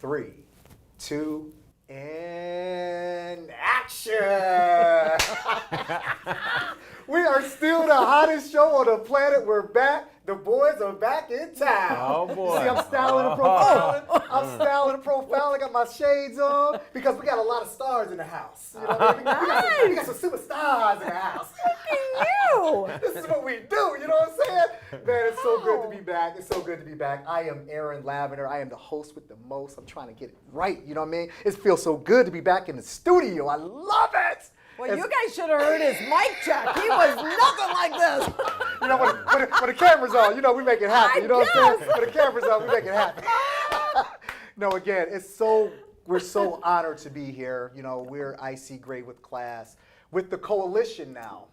3, 2, and action! We are still the hottest show on the planet. We're back. The boys are back in town. Oh boy! See, I'm styling and profiling. I'm styling and profiling. Got my shades on because we got a lot of stars in the house. You know what I mean? We got some superstars in the house. Look at you! This is what we do. You know what I'm saying? Man, it's so good to be back. It's so good to be back. I am Aaron Lavender. I am the host with the most. I'm trying to get it right. You know what I mean? It feels so good to be back in the studio. I love it. Well, you guys should have heard his mic check. He was nothing like this. You know, when the camera's on, you know, we make it happen. You know what I'm saying? When the camera's on, we make it happen. No, again, we're so honored to be here. You know, we're IC Grade with Class with the coalition now.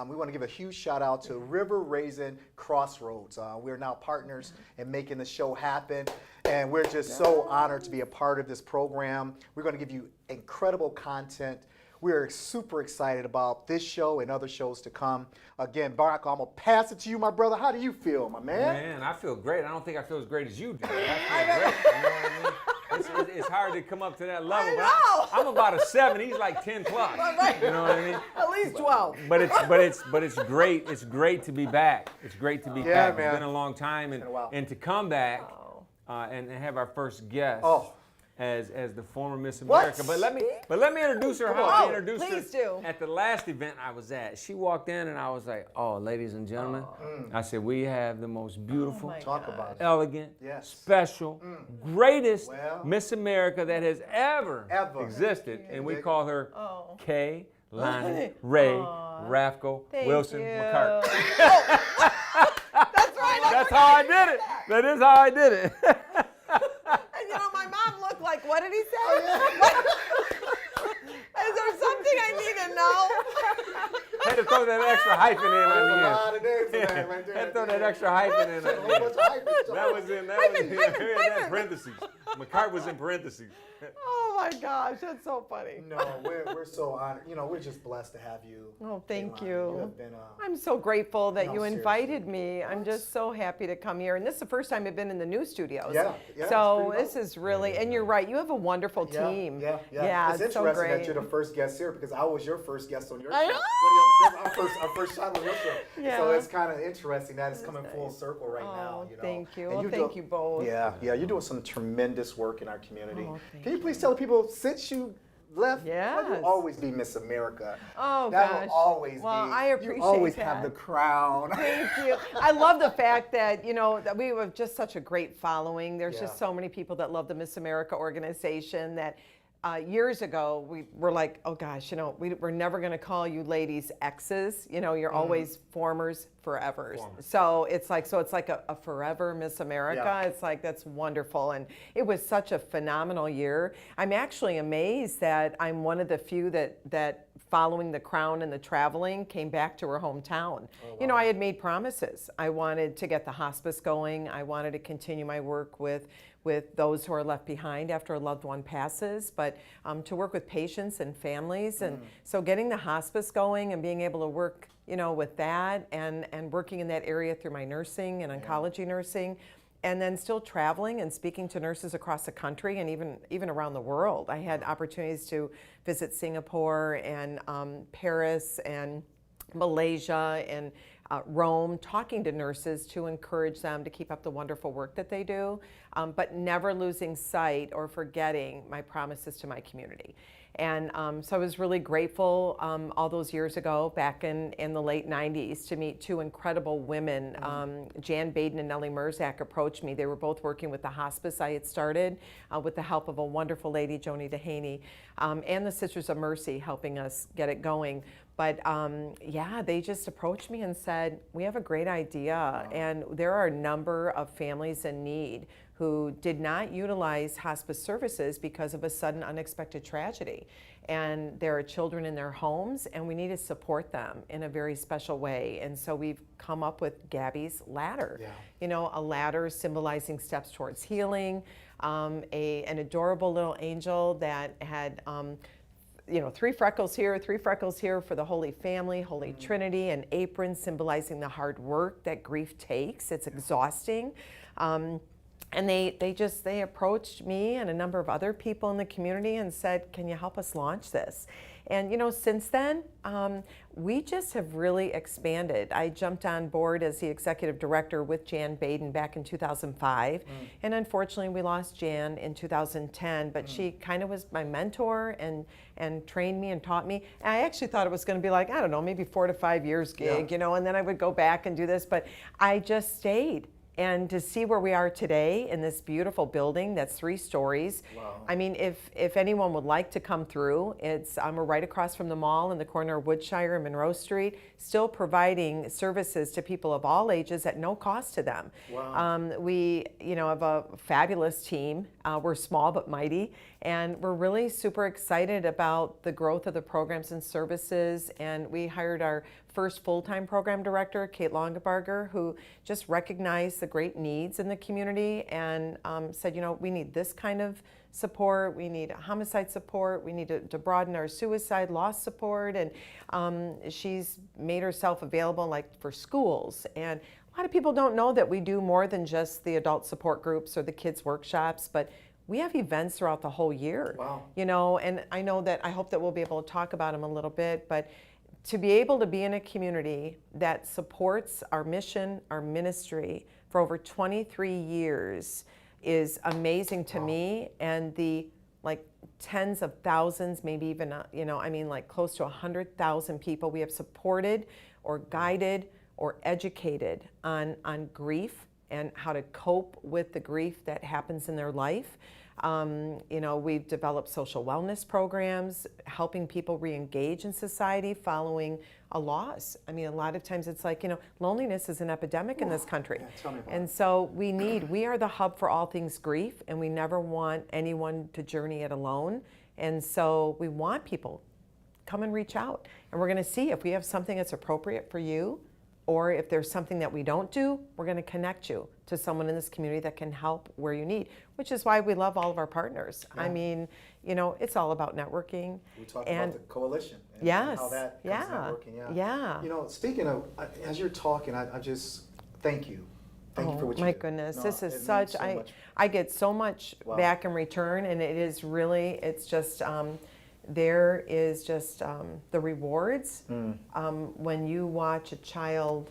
We want to give a huge shout out to River Raisin Crossroads. We're now partners in making the show happen. And we're just so honored to be a part of this program. We're going to give you incredible content. We're super excited about this show and other shows to come. Again, Barack, I'm going to pass it to you, my brother. How do you feel, my man? Man, I feel great. I don't think I feel as great as you do. I feel great. You know what I mean? It's hard to come up to that level. I know. I'm about a 7. He's like 10 plus. Right. You know what I mean? At least 12. But it's great. It's great to be back. It's great to be back. Man. It's been a long time, and to come back and have our first guest. As the former Miss America. But let me introduce her how I introduced her. Please do. At the last event I was at. She walked in and I was like, oh, ladies and gentlemen. I said, we have the most beautiful, elegant, special, greatest Miss America that has ever existed. And we call her KAYE, LANI, RAFKO-WILSON McCart. That's right. That's how I did it. That is how I did it. And you know, my mom looked like, what did he say? Is there something I need to know? Had to throw that extra hyphen in on the end. A lot of names in that right there. Had to throw that extra hyphen in on the end. That was in parentheses. McCart was in parentheses. Oh my gosh, that's so funny. No, we're so honored. You know, we're just blessed to have you. Oh, thank you. you. You have been, I'm so grateful that you seriously. invited me. I'm just so happy to come here. And this is the first time I've been in the new studios. Yeah, so this is really, and you're right, you have a wonderful team. Yeah. It's It's so interesting great. that you're the first guest here because I was your first guest on your show. I know. Our first time on your show. Yeah. So it's kind of interesting that it's coming full circle right now. You know? Thank you. And Well, thank you both. Yeah, you're doing some tremendous work in our community. Oh, Can you please tell the people, since you left, Yes. why you always be Miss America? Oh, that gosh. will always Well, be. I appreciate You always that. have the crown. Thank you. I love the fact that, you know, that we have just such a great following. There's just so many people that love the Miss America organization that years ago we were like, oh gosh, you know, we're never going to call you ladies exes. You know, you're always formers, forevers. So it's like a forever Miss America. Yeah. It's like, that's wonderful. And it was such a phenomenal year. I'm actually amazed that I'm one of the few that following the crown and the traveling came back to her hometown. You know, I had made promises. I wanted to get the hospice going. I wanted to continue my work with those who are left behind after a loved one passes, but to work with patients and families. And so getting the hospice going and being able to work, you know, with that and working in that area through my nursing and oncology nursing, and then still traveling and speaking to nurses across the country and even around the world. I had opportunities to visit Singapore and Paris and Malaysia and Rome, talking to nurses to encourage them to keep up the wonderful work that they do, but never losing sight or forgetting my promises to my community. And so I was really grateful all those years ago, back in the late 90s, to meet two incredible women. Jan Baden and Nellie Merzak approached me. They were both working with the hospice I had started with the help of a wonderful lady, Joni Dehaney, and the Sisters of Mercy helping us get it going. But yeah, they just approached me and said, we have a great idea, and there are a number of families in need who did not utilize hospice services because of a sudden unexpected tragedy. And there are children in their homes, and we need to support them in a very special way. And so we've come up with Gabby's ladder. You know, a ladder symbolizing steps towards healing, an adorable little angel that had you know, 3 freckles here for the Holy Family, Holy Trinity, an apron symbolizing the hard work that grief takes. It's exhausting. And they approached me and a number of other people in the community and said, can you help us launch this? And since then, we just have really expanded. I jumped on board as the executive director with Jan Baden back in 2005. And unfortunately, we lost Jan in 2010, but she kind of was my mentor and trained me and taught me. And I actually thought it was going to be like, I don't know, maybe 4 to 5 years gig, and then I would go back and do this, but I just stayed. And to see where we are today in this beautiful building that's 3 stories. Wow. I mean, if anyone would like to come through, we're right across from the mall in the corner of Woodshire and Monroe Street, still providing services to people of all ages at no cost to them. Wow. We have a fabulous team. We're small but mighty, and we're really super excited about the growth of the programs and services. And we hired our first full-time program director, Kate Longabarger, who just recognized the great needs in the community and said, we need this kind of support, we need homicide support, we need to broaden our suicide loss support, and she's made herself available like for schools. And a lot of people don't know that we do more than just the adult support groups or the kids workshops, but we have events throughout the whole year. Wow. And I hope that we'll be able to talk about them a little bit, but to be able to be in a community that supports our mission, our ministry for over 23 years is amazing to me. And the tens of thousands, maybe even, close to 100,000 people we have supported or guided or educated on grief and how to cope with the grief that happens in their life. We've developed social wellness programs, helping people re-engage in society following a loss. I mean, a lot of times it's like, loneliness is an epidemic in this country. Yeah, tell me about it. So we are the hub for all things grief, and we never want anyone to journey it alone. And so we want people, come and reach out. And we're going to see if we have something that's appropriate for you, or if there's something that we don't do, we're going to connect you to someone in this community that can help where you need, which is why we love all of our partners. Yeah. I mean, it's all about networking. We talked about the coalition and how that comes networking. Yeah. Speaking of, as you're talking, I just thank you. Thank you for what you do. My goodness, this is such, I get so much back in return, and it is really, it's just, there is just the rewards when you watch a child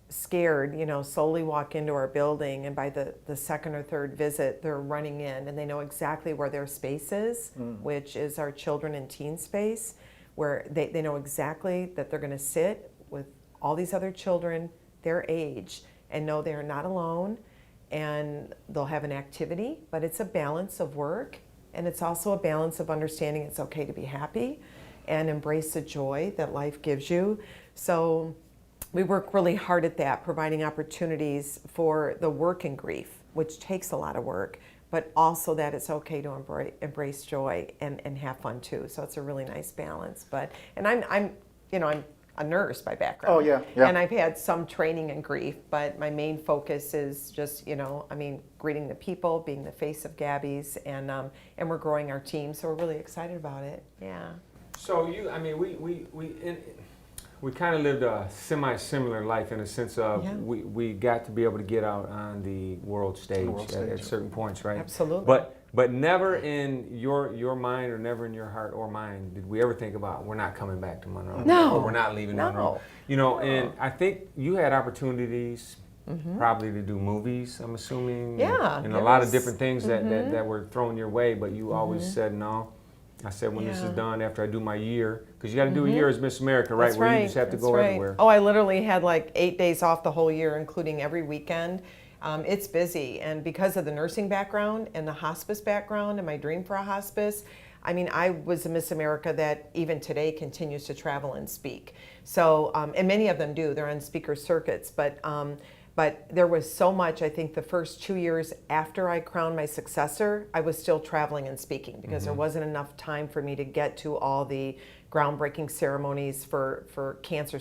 scared, slowly walk into our building, and by the second or third visit, they're running in and they know exactly where their space is, which is our children and teen space, where they know exactly that they're going to sit with all these other children their age and know they're not alone, and they'll have an activity, but it's a balance of work. And it's also a balance of understanding it's okay to be happy and embrace the joy that life gives you. So we work really hard at that, providing opportunities for the work in grief, which takes a lot of work, but also that it's okay to embrace joy and have fun too. So it's a really nice balance. And I'm a nurse by background. Oh, yeah. And I've had some training in grief, but my main focus is just, greeting the people, being the face of Gabby's, and we're growing our team, so we're really excited about it. Yeah. So we kind of lived a semi-similar life in a sense of we got to be able to get out on the world stage, at certain points, right? Absolutely. But never in your mind or never in your heart or mind did we ever think about we're not coming back to Monroe. No. Or we're not leaving Monroe. And I think you had opportunities probably to do movies, I'm assuming. Yeah. And a lot of different things that were thrown your way, but you always said no. I said when this is done, after I do my year, because you got to do a year as Miss America, right? That's where right. you just have to go everywhere. Oh, I literally had 8 days off the whole year, including every weekend. It's busy, and because of the nursing background and the hospice background and my dream for a hospice, I was a Miss America that even today continues to travel and speak. So, and many of them do, they're on speaker circuits, but there was so much, I think the first 2 years after I crowned my successor, I was still traveling and speaking because there wasn't enough time for me to get to all the groundbreaking ceremonies for cancer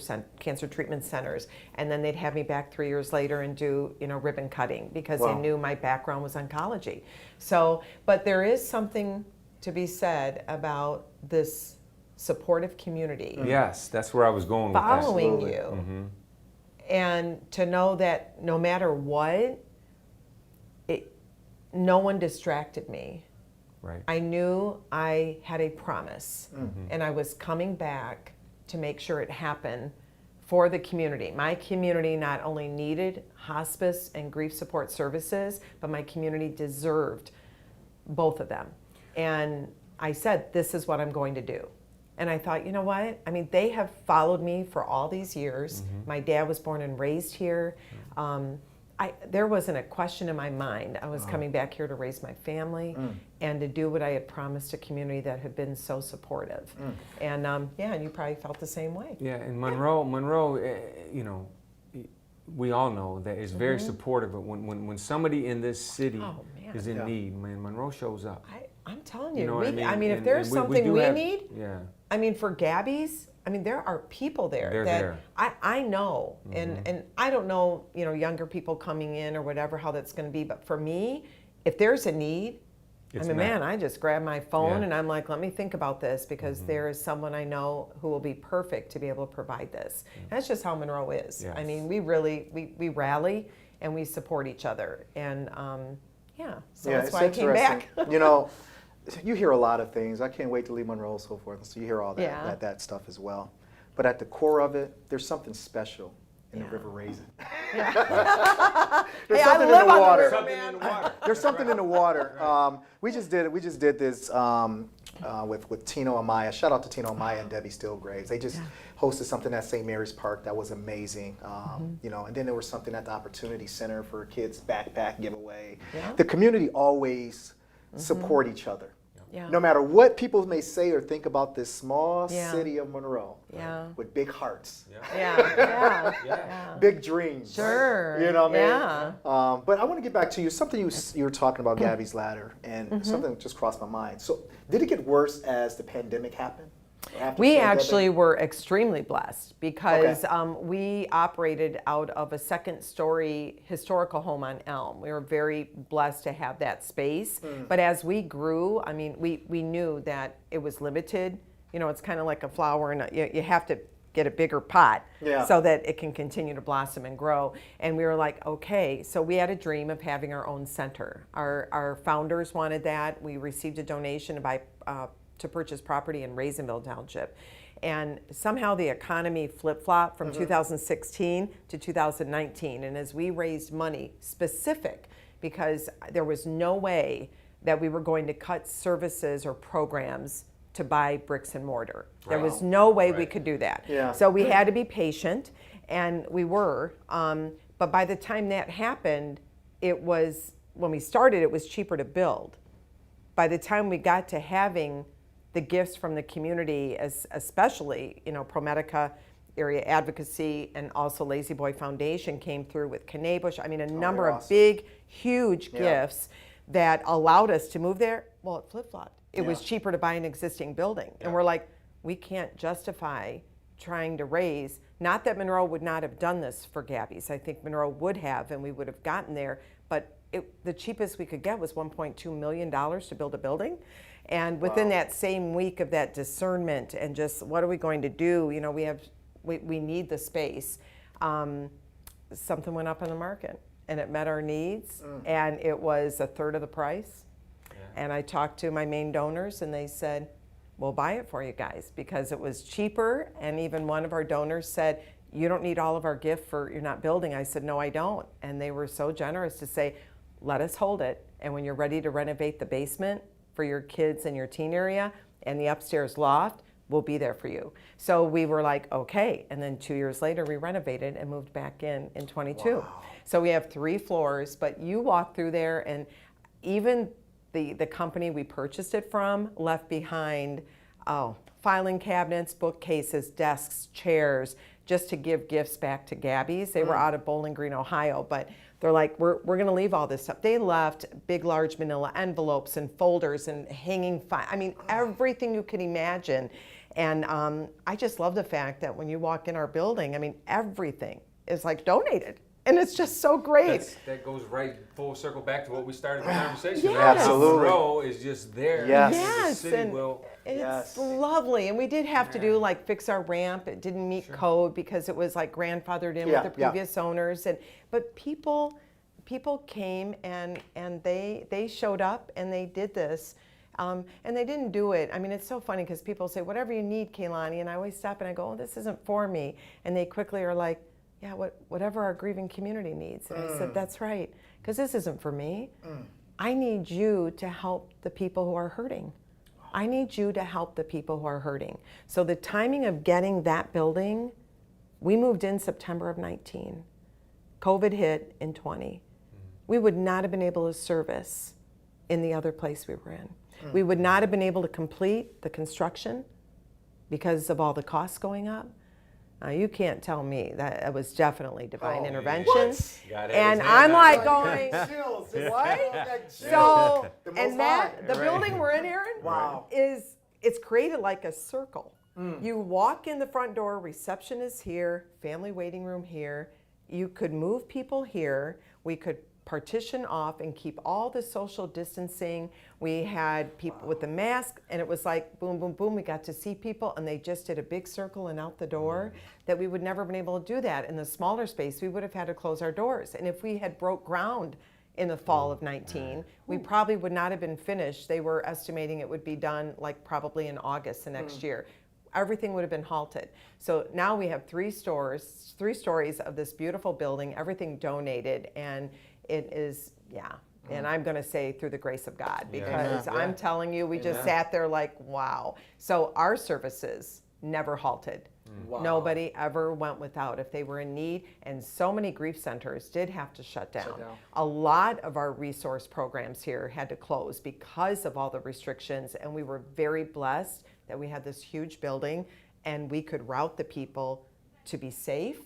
treatment centers. And then they'd have me back 3 years later and do, ribbon cutting because they knew my background was oncology. So, but there is something to be said about this supportive community. Yes, that's where I was going with that. Following you. And to know that no matter what, no one distracted me. Right. I knew I had a promise, and I was coming back to make sure it happened for the community. My community not only needed hospice and grief support services, but my community deserved both of them. And I said, this is what I'm going to do. And I thought, you know what? I mean, they have followed me for all these years. My dad was born and raised here. There wasn't a question in my mind. I was coming back here to raise my family and to do what I had promised a community that had been so supportive. And yeah, and you probably felt the same way. Yeah, and Monroe, you know, we all know that it's very supportive. But when somebody in this city is in need, man, Monroe shows up. I'm telling you, You know what I I mean? mean, if And- there's and we something do we have- need, Yeah. I mean, for Gabby's, I mean, there are people there They're that there. I know, and I don't know, you know, younger people coming in or whatever, how that's going to be. But for me, if there's a need, It's I mean, man, I just grab my phone Yeah. and I'm like, let me think about this, because there is someone I know who will be perfect to be able to provide this. That's just how Monroe is. I Yes. mean, we really, we rally and we support each other. And yeah, so that's it's why I came back. interesting. You know, you hear a lot of things. I can't wait to leave Monroe, so forth. So you hear all that, Yeah. that stuff as well. But at the core of it, there's something special in the Yeah. River Raisin. Hey, There's I something live in the on the water. river, Something man. in the water. There's something in the water. We just did this with Tino and Maya. Shout out to Tino and Maya and Debbie Stillgraves. They just hosted something at St. Mary's Park that was amazing. You know, and then there was something at the Opportunity Center for kids backpack giveaway. Yeah. The community always support each other. Yeah. No matter what people may say or think about this small Yeah. city of Monroe, Yeah. with big hearts, Yeah. big dreams. Sure. You know what I mean? Yeah. But I want to get back to you. Something you were talking about, Gabby's ladder, and something just crossed my mind. So, did it get worse as the pandemic happened? Or after the We pandemic? actually were extremely blessed because Okay. we operated out of a second-story historical home on Elm. We were very blessed to have that space. But as we grew, I mean, we knew that it was limited. You know, it's kind of like a flower, and you have to get a bigger pot so that it can continue to blossom and grow. And we were like, okay, so we had a dream of having our own center. Our founders wanted that. We received a donation to purchase property in Raisinville Township. And somehow the economy flip-flopped from 2016 to 2019. And as we raised money specific, because there was no way that we were going to cut services or programs to buy bricks and mortar. There was no way we could do that. Yeah. So we had to be patient, and we were. But by the time that happened, when we started, it was cheaper to build. By the time we got to having the gifts from the community, especially, you know, ProMedica, Area Advocacy, and also Lazy Boy Foundation came through with Kanabush. I mean, a number of big, huge gifts that allowed us to move there. Well, it flip-flopped. It was cheaper to buy an existing building. And we're like, we can't justify trying to raise, not that Monroe would not have done this for Gabby's. I think Monroe would have, and we would have gotten there, but the cheapest we could get was $1.2 million to build a building. And within that same week of that discernment and just what are we going to do, you know, we need the space, something went up in the market and it met our needs, and it was a third of the price. And I talked to my main donors and they said, we'll buy it for you guys, because it was cheaper. And even one of our donors said, you don't need all of our gift for you're not building. I said, no, I don't. And they were so generous to say, let us hold it. And when you're ready to renovate the basement for your kids in your teen area and the upstairs loft, we'll be there for you. So we were like, okay. And then 2 years later, we renovated and moved back in 22. Wow. So we have 3 floors, but you walk through there and even the company we purchased it from left behind filing cabinets, bookcases, desks, chairs, just to give gifts back to Gabby's. They were out of Bowling Green, Ohio, but they're like, we're going to leave all this stuff. They left big, large manila envelopes and folders and hanging I mean, everything you can imagine. And I just love the fact that when you walk in our building, I mean, everything is like donated. And it's just so great. That goes right full circle back to what we started the conversation. Yes. Right? Absolutely. Monroe is just there. Yes. Yes, The city and will. it's lovely. And we did have to do like fix our ramp. It didn't meet code because it was like grandfathered in with the previous owners. But people people came and they showed up and they did this. And they didn't do it. I mean, it's so funny because people say, whatever you need, Kaylani, and I always stop and I go, oh, this isn't for me. And they quickly are like, yeah, whatever our grieving community needs. And I said, that's right, because this isn't for me. I need you to help the people who are hurting. I need you to help the people who are hurting. So the timing of getting that building, we moved in September of 19. COVID hit in 20. We would not have been able to service in the other place we were in. We would not have been able to complete the construction because of all the costs going up. You can't tell me that it was definitely divine intervention. And I'm like going, what? So, and that, the building we're in, Aaron, it's created like a circle. You walk in the front door, reception is here, family waiting room here. You could move people here. We could partition off and keep all the social distancing. We had people with the mask, and it was like boom, boom, boom. We got to see people, and they just did a big circle and out the door. That we would never have been able to do that in the smaller space. We would have had to close our doors. And if we had broke ground in the fall of 19, we probably would not have been finished. They were estimating it would be done like probably in August the next year. Everything would have been halted. So now we have 3 stories of this beautiful building, everything donated, and it is, and I'm going to say through the grace of God, because I'm telling you, we just sat there like, wow. So our services never halted. Nobody ever went without if they were in need, and so many grief centers did have to shut down. A lot of our resource programs here had to close because of all the restrictions, and we were very blessed that we had this huge building and we could route the people to be safe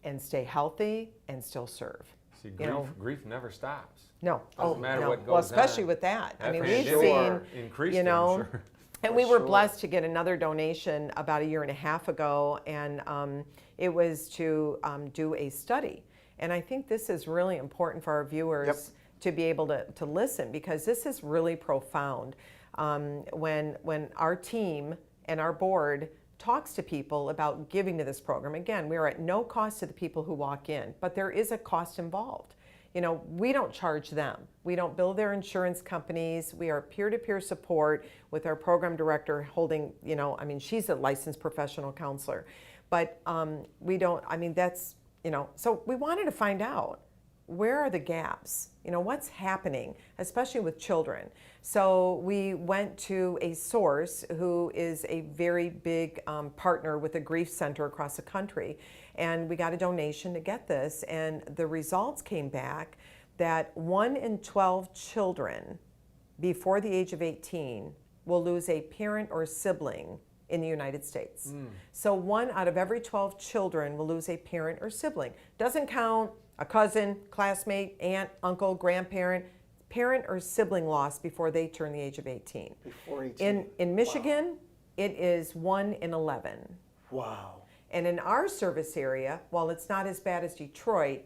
and stay healthy and still serve. See, grief never stops. No. Doesn't matter what goes well, especially on. with that. I mean, We've seen, increased, you know, I'm sure. And we were blessed to get another donation about 1.5 years ago, and it was to do a study. And I think this is really important for our viewers to be able to listen, because this is really profound. When our team and our board talks to people about giving to this program, again, we are at no cost to the people who walk in, but there is a cost involved. You know, we don't charge them. We don't bill their insurance companies. We are peer-to-peer support with our program director holding, you know, I mean, she's a licensed professional counselor. But we don't, I mean, that's, you know, so we wanted to find out, where are the gaps? You know, what's happening, especially with children? So we went to a source who is a very big partner with a grief center across the country. And we got a donation to get this. And the results came back that 1 in 12 children before the age of 18 will lose a parent or sibling in the United States. So 1 out of every 12 children will lose a parent or sibling. Doesn't count a cousin, classmate, aunt, uncle, grandparent, parent or sibling loss before they turn the age of 18. Before 18. In Michigan, it is 1 in 11. Wow. And in our service area, while it's not as bad as Detroit,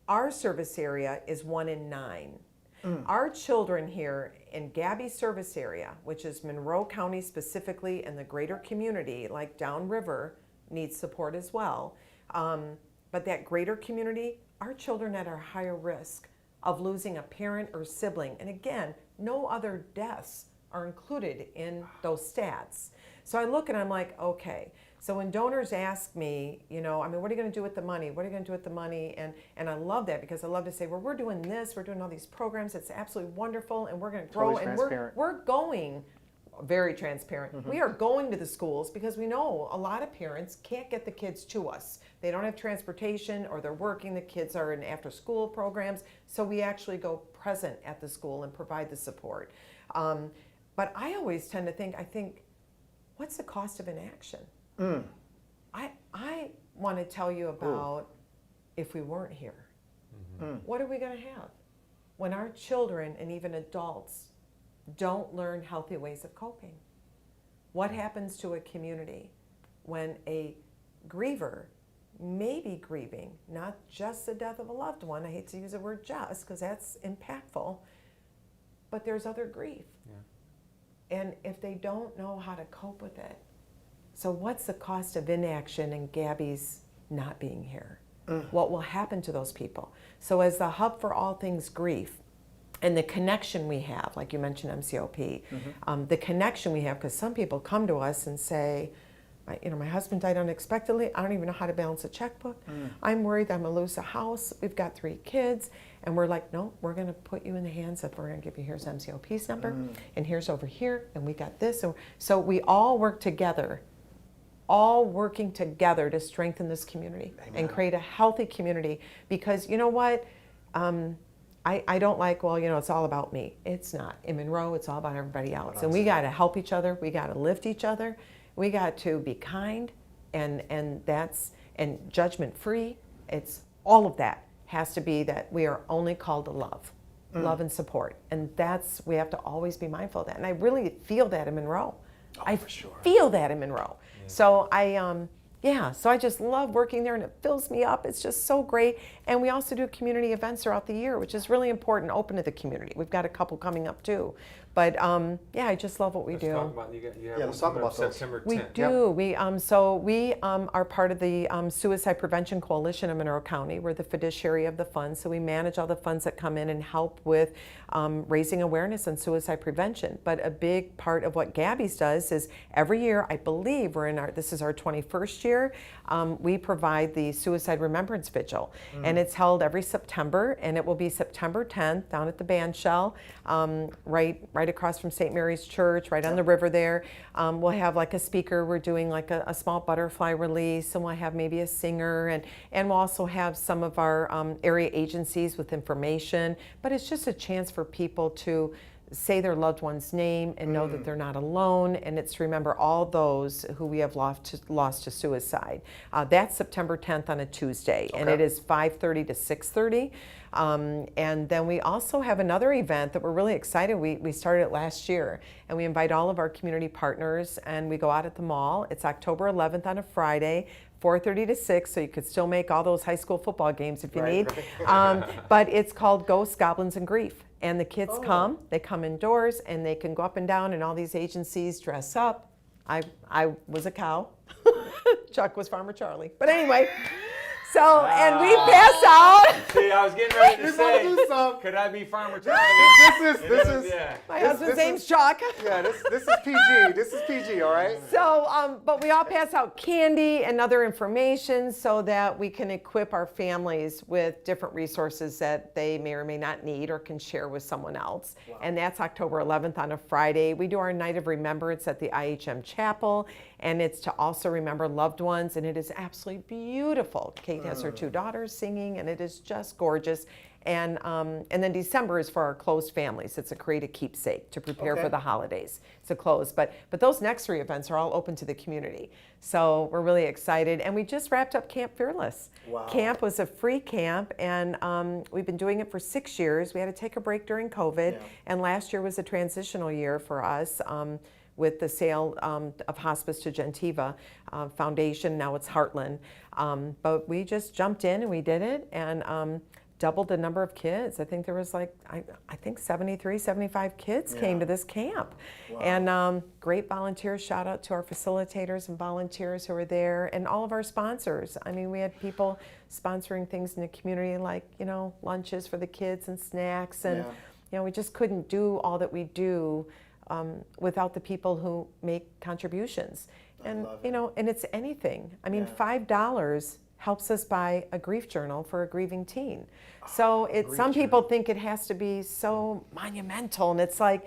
our service area is 1 in 9. Our children here in Gabby's service area, which is Monroe County specifically, and the greater community, like downriver, needs support as well. But that greater community, our children at a higher risk of losing a parent or sibling. And again, no other deaths are included in those stats. So I look and I'm like, okay. So when donors ask me, you know, I mean, what are you going to do with the money? What are you going to do with the money? And I love that, because I love to say, well, we're doing this, we're doing all these programs. It's absolutely wonderful, and we're going to grow. And we're going, very transparent. We are going to the schools because we know a lot of parents can't get the kids to us. They don't have transportation, or they're working. The kids are in after-school programs. So we actually go present at the school and provide the support. But I always tend to think, what's the cost of inaction? I want to tell you about if we weren't here. What are we going to have when our children and even adults don't learn healthy ways of coping? What happens to a community when a griever may be grieving not just the death of a loved one? I hate to use the word just, because that's impactful, but there's other grief. And if they don't know how to cope with it, so what's the cost of inaction and Gabby's not being here? what will happen to those people? So as the hub for all things grief, and the connection we have, like you mentioned MCOP, the connection we have, because some people come to us and say, my husband died unexpectedly. I don't even know how to balance a checkbook. I'm worried I'm going to lose a house. We've got 3 kids. And we're like, no, we're going to put you in the hands of, we're going to give you, here's MCOP's number, and here's over here, and we got this. So we all work together, all working together to strengthen this community and create a healthy community. Because you know what? I don't like, well, it's all about me. It's not. In Monroe, it's all about everybody else. And we got to help each other. We got to lift each other. We got to be kind and judgment free. It's all of that has to be that we are only called to love and support. And we have to always be mindful of that. And I really feel that in Monroe. For sure. Feel that in Monroe. Yeah. So so I just love working there, and it fills me up. It's just so great. And we also do community events throughout the year, which is really important, open to the community. We've got a couple coming up too. But I just love what we do. Let's talk about September 10th. We do. We we are part of the Suicide Prevention Coalition in Monroe County. We're the fiduciary of the funds, so we manage all the funds that come in and help with raising awareness on suicide prevention. But a big part of what Gabby's does is every year, I believe this is our 21st year, we provide the Suicide Remembrance Vigil, and it's held every September, and it will be September 10th down at the band shell, right across from St. Mary's Church, right on the river there. We'll have like a speaker. We're doing like a small butterfly release, and we'll have maybe a singer, and we'll also have some of our area agencies with information. But it's just a chance for people to say their loved one's name and know that they're not alone, and it's to remember all those who we have lost to suicide. That's September 10th on a Tuesday, and it is 5:30 to 6:30. And then we also have another event that we're really excited. We started it last year, and we invite all of our community partners, and we go out at the mall. It's October 11th on a Friday, 4:30 to 6, so you could still make all those high school football games if you need. But it's called Ghosts, Goblins, and Grief. And the kids they come indoors, and they can go up and down, and all these agencies dress up. I was a cow. Chuck was Farmer Charlie. But anyway, and we pass out. See, I was getting ready to say, could I be Farmer Charlie? This is my husband's name's Chuck. Yeah, this is PG. This is PG, all right? So, but we all pass out candy and other information so that we can equip our families with different resources that they may or may not need or can share with someone else. Wow. And that's October 11th on a Friday. We do our Night of Remembrance at the IHM Chapel, and it's to also remember loved ones, and it is absolutely beautiful. Kate has her 2 daughters singing, and it is just gorgeous. And then December is for our closed families. It's a create a keepsake to prepare for the holidays. It's a close, but those next 3 events are all open to the community. So we're really excited, and we just wrapped up Camp Fearless. Wow. Camp was a free camp, and we've been doing it for 6 years. We had to take a break during COVID, and last year was a transitional year for us. With the sale of hospice to Gentiva Foundation. Now it's Heartland. But we just jumped in and we did it, and doubled the number of kids. I think there was like, I think 73, 75 kids came to this camp. Wow. And great volunteers. Shout out to our facilitators and volunteers who were there, and all of our sponsors. I mean, we had people sponsoring things in the community like, lunches for the kids and snacks. And, we just couldn't do all that we do without the people who make contributions. And and it's anything. I mean, $5 helps us buy a grief journal for a grieving teen. So some people think it has to be so monumental, and it's like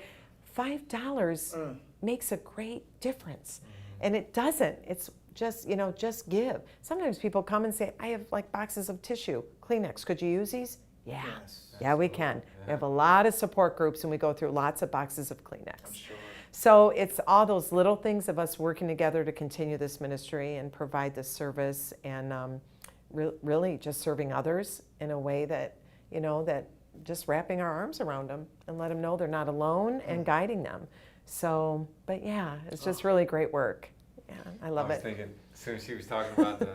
$5 makes a great difference. And it doesn't. It's just, just give. Sometimes people come and say, I have like boxes of tissue, Kleenex, could you use these? Yeah. Yes. Yeah, we can. Yeah. We have a lot of support groups, and we go through lots of boxes of Kleenex. I'm sure. So it's all those little things of us working together to continue this ministry and provide this service, and really just serving others in a way that, that just wrapping our arms around them and let them know they're not alone and guiding them. So, but yeah, it's just really great work. Yeah, I love it. I was thinking, as soon as she was talking about the...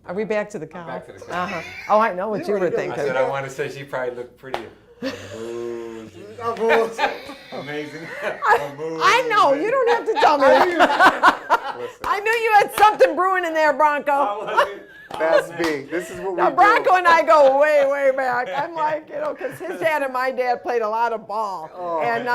Are we back to the cow? Back to the cow. Oh, I know what you were thinking. I said I want to say she probably looked pretty amazing. I know, you don't have to tell me that. I knew you had something brewing in there, Bronco. That's me. This is what we Now, do. Bronco and I go way, way back. I'm like, because his dad and my dad played a lot of ball. And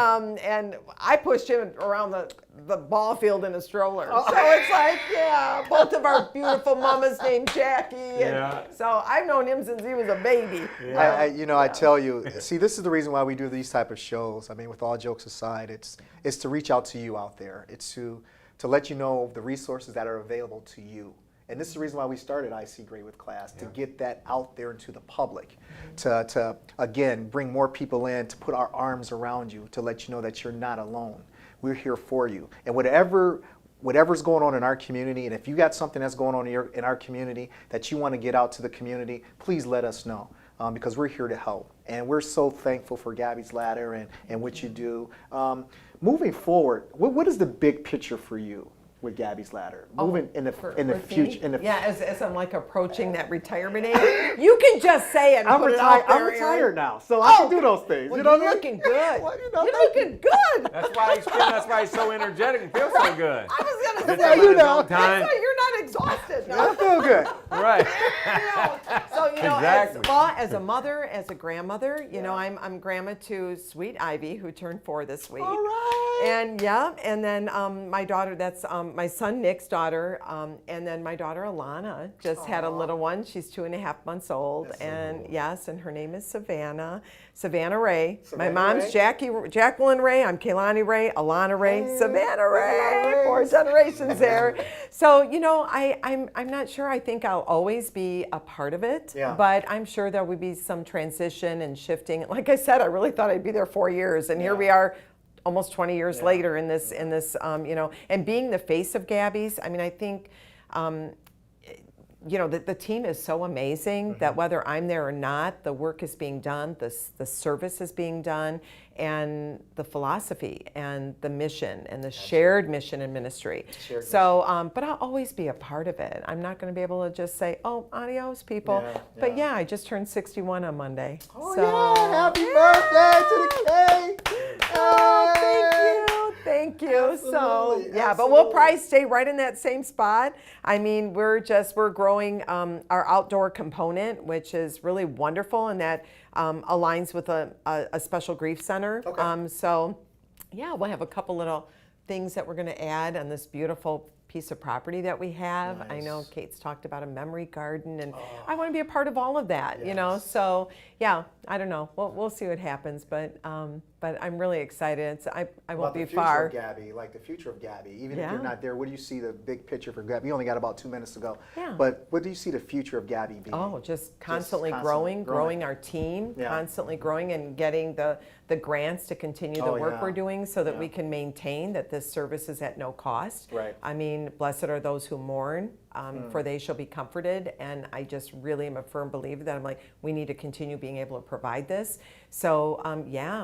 I pushed him around the ball field in a stroller. So it's like, yeah, both of our beautiful mamas named Jackie. And so I've known him since he was a baby. Yeah. I tell you, see, this is the reason why we do these type of shows. I mean, with all jokes aside, it's to reach out to you out there. It's to let you know the resources that are available to you. And this is the reason why we started IC Great with Class, to get that out there into the public, to again, bring more people in, to put our arms around you, to let you know that you're not alone. We're here for you. And whatever's going on in our community, and if you got something that's going on in our community that you want to get out to the community, please let us know, because we're here to help. And we're so thankful for Gabby's Ladder and what you do. Moving forward, what is the big picture for you with Gabby's Ladder? Moving in the future. As I'm like approaching that retirement age, you can just say it. And put it out there, I'm retired now, so I can do those things. Well, you know you're what looking good. Well, you're looking good. That's why he's so energetic and feels so good. I was gonna Gets say, up at his own that's time. why you're not exhausted. No? I feel good. Right. So Exactly. as a mother, as a grandmother, I'm grandma to Sweet Ivy, who turned 4 this week. All right. And then my daughter, that's my son Nick's daughter, and then my daughter Alana just had a little one. She's 2.5 months old, and and her name is Savannah Ray. My mom's Jacqueline Ray. I'm Kaylani Ray, Alana Ray, Savannah Ray. 4 generations there. So I'm not sure. I think I'll always be a part of it, but I'm sure there will be some transition and shifting. Like I said, I really thought I'd be there 4 years, and here we are. Almost 20 years later in this, and being the face of Gabby's, I mean, I think, the team is so amazing that whether I'm there or not, the work is being done, the service is being done, and the philosophy and the mission and the shared mission and ministry. But I'll always be a part of it. I'm not going to be able to just say, oh, adios, people. But I just turned 61 on Monday. Happy birthday to the K! Oh, thank you. Absolutely, But we'll probably stay right in that same spot. I mean, we're growing our outdoor component, which is really wonderful, and that aligns with a special grief center. We'll have a couple little things that we're going to add on this beautiful piece of property that we have. Nice. I know Kate's talked about a memory garden, and I want to be a part of all of that, So I don't know. We'll see what happens, but I'm really excited. I won't be far. About the future of Gabby, like the future of Gabby. Even if you're not there, what do you see the big picture for Gabby? You only got about 2 minutes to go. But what do you see the future of Gabby being? Oh, just constantly growing our team, constantly growing and getting the grants to continue the work we're doing so that we can maintain that this service is at no cost. Right. I mean, blessed are those who mourn, for they shall be comforted. And I just really am a firm believer that I'm like, we need to continue being able to provide this. So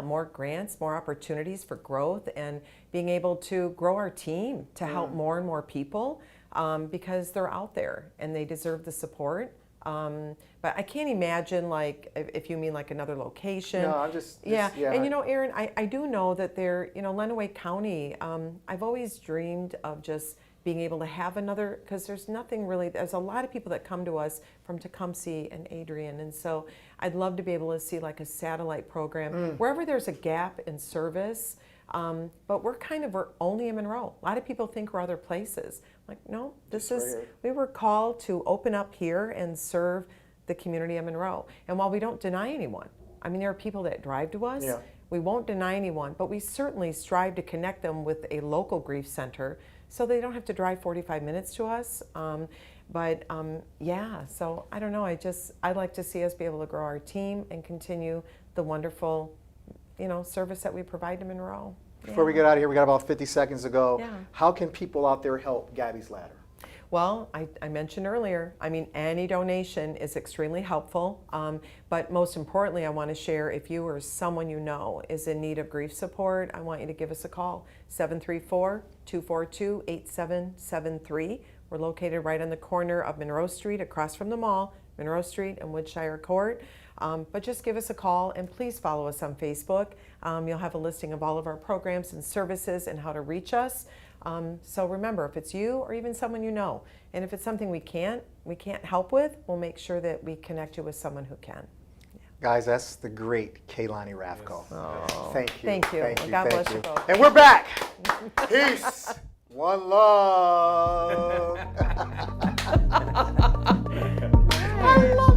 more grants, more opportunities for growth, and being able to grow our team to help more and more people, because they're out there and they deserve the support. But I can't imagine, like, if you mean like another location. No, I'm just And Aaron, I do know that Lenawee County, I've always dreamed of just being able to have another, because there's a lot of people that come to us from Tecumseh and Adrian, and so I'd love to be able to see like a satellite program wherever there's a gap in service. But we're only in Monroe. A lot of people think we're other places. Like, no, we were called to open up here and serve the community of Monroe. And while we don't deny anyone, I mean, there are people that drive to us. We won't deny anyone, but we certainly strive to connect them with a local grief center so they don't have to drive 45 minutes to us. So I don't know. I'd like to see us be able to grow our team and continue the wonderful, service that we provide to Monroe. Before we get out of here, we got about 50 seconds to go. How can people out there help Gabby's Ladder? Well, I mentioned earlier, I mean, any donation is extremely helpful, but most importantly, I want to share, if you or someone you know is in need of grief support, I want you to give us a call, 734-242-8773. We're located right on the corner of Monroe Street, across from the mall, Monroe Street and Woodshire Court. But just give us a call, and please follow us on Facebook. You'll have a listing of all of our programs and services and how to reach us. So remember, if it's you or even someone you know, and if it's something we can't help with, we'll make sure that we connect you with someone who can. Guys, that's the great LANI RAFKO. Yes. Oh, thank you. Thank you. Thank you. God Thank bless you both. And we're back. Peace. One love. I love